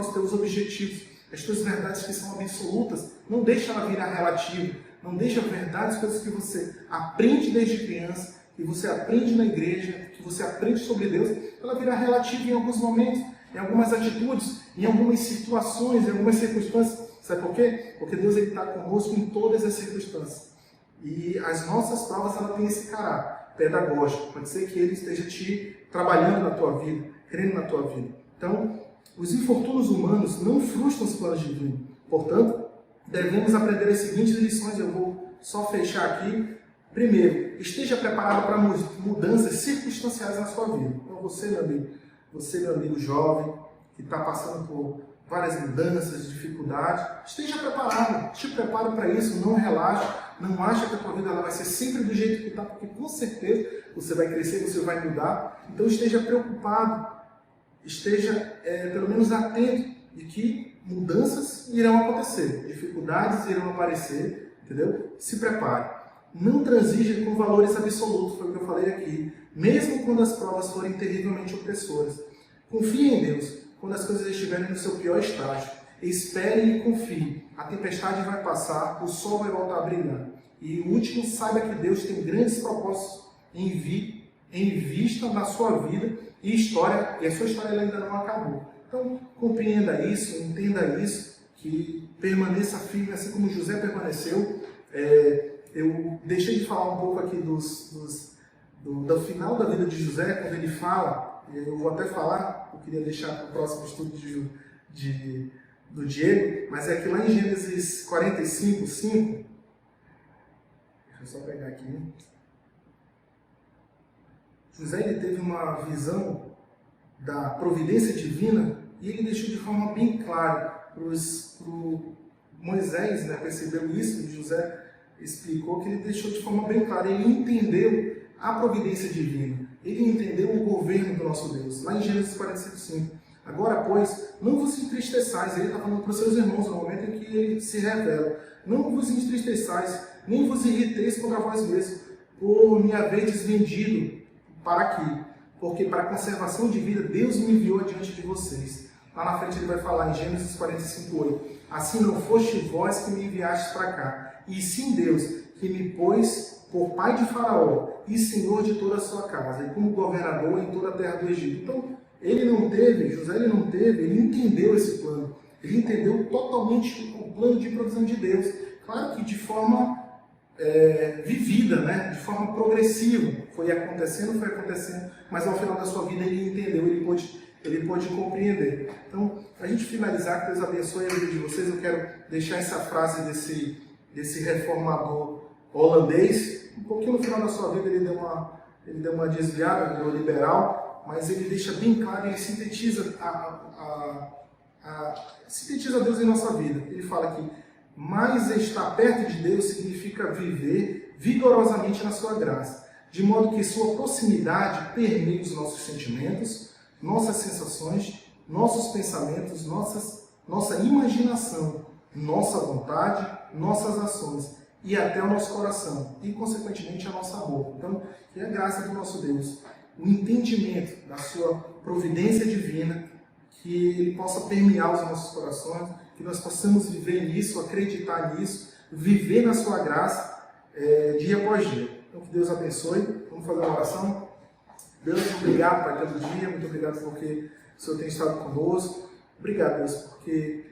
[SPEAKER 2] os teus objetivos, as tuas verdades que são absolutas, não deixa ela virar relativa, não deixa verdades, coisas que você aprende desde criança, e você aprende na igreja, que você aprende sobre Deus, ela virá relativa em alguns momentos, em algumas atitudes, em algumas situações, em algumas circunstâncias. Sabe por quê? Porque Deus está conosco em todas as circunstâncias. E as nossas provas, ela tem esse caráter pedagógico. Pode ser que Ele esteja te trabalhando na tua vida, crendo na tua vida. Então, os infortúnios humanos não frustram os planos divinos. Portanto, devemos aprender as seguintes lições. Eu vou só fechar aqui. Primeiro, esteja preparado para mudanças circunstanciais na sua vida. Então, você, meu amigo jovem, que está passando por várias mudanças, dificuldades, esteja preparado. Te prepare para isso, não relaxe. Não acha que a tua vida ela vai ser sempre do jeito que está, porque com certeza você vai crescer, você vai mudar. Então esteja preocupado, esteja pelo menos atento de que mudanças irão acontecer, dificuldades irão aparecer, entendeu? Se prepare. Não transija com valores absolutos, foi o que eu falei aqui, mesmo quando as provas forem terrivelmente opressoras. Confie em Deus quando as coisas estiverem no seu pior estágio. Espere e confie. A tempestade vai passar, o sol vai voltar a brilhar. E o último, saiba que Deus tem grandes propósitos em vista na sua vida e história, e a sua história ainda não acabou. Então, compreenda isso, entenda isso, que permaneça firme, assim como José permaneceu. Eu deixei de falar um pouco aqui do final da vida de José, quando ele fala, eu vou até falar, eu queria deixar para o próximo estudo do Diego, mas é que lá em Gênesis 45, 5, deixa eu só pegar aqui, José ele teve uma visão da providência divina e ele deixou de forma bem clara para Moisés, né, percebeu isso, e José explicou que ele deixou de forma bem clara, ele entendeu a providência divina, ele entendeu o governo do nosso Deus, lá em Gênesis 45, 5. Agora, pois, não vos entristeçais, ele está falando para os seus irmãos no momento em que ele se revela. Não vos entristeçais, nem vos irriteis contra vós mesmos, por me haverdes vendido para aqui, porque para a conservação de vida Deus me enviou adiante de vocês. Lá na frente ele vai falar em Gênesis 45, 8. Assim não foste vós que me enviastes para cá, e sim Deus, que me pôs por pai de Faraó e senhor de toda a sua casa, e como governador em toda a terra do Egito. Então, José ele entendeu esse plano. Ele entendeu totalmente o plano de provisão de Deus. Claro que de forma vivida, né? De forma progressiva. Foi acontecendo, mas ao final da sua vida ele entendeu, ele pôde compreender. Então, para a gente finalizar, que Deus abençoe a vida de vocês, eu quero deixar essa frase desse reformador holandês. Um pouquinho no final da sua vida ele deu uma desviada, virou liberal, mas ele deixa bem claro, ele sintetiza sintetiza Deus em nossa vida. Ele fala que mais estar perto de Deus significa viver vigorosamente na sua graça, de modo que sua proximidade permeie os nossos sentimentos, nossas sensações, nossos pensamentos, nossa imaginação, nossa vontade, nossas ações e até o nosso coração e, consequentemente, a nossa boca. Então, que a graça do nosso Deus, o entendimento da sua providência divina, que Ele possa permear os nossos corações, que nós possamos viver nisso, acreditar nisso, viver na sua graça dia após dia. Então, que Deus abençoe. Vamos fazer uma oração. Deus, muito obrigado, Pai, pelo dia. Muito obrigado porque o Senhor tem estado conosco. Obrigado, Deus, porque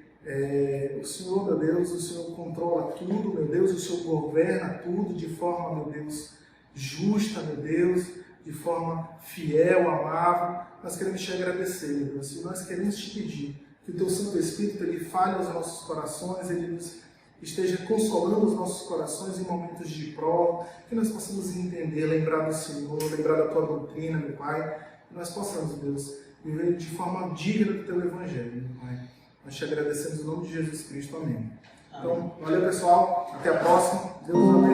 [SPEAKER 2] o Senhor, meu Deus, o Senhor controla tudo, meu Deus, o Senhor governa tudo de forma, meu Deus, justa, meu Deus, de forma fiel, amável. Nós queremos te agradecer, meu Deus, e nós queremos te pedir que o Teu Santo Espírito ele fale aos nossos corações, ele nos esteja consolando os nossos corações em momentos de prova, que nós possamos entender, lembrar do Senhor, lembrar da Tua doutrina, meu Pai, que nós possamos, Deus, viver de forma digna do Teu Evangelho, meu Pai. Nós te agradecemos em nome de Jesus Cristo. Amém. Então, valeu, pessoal. Até a próxima. Deus abençoe.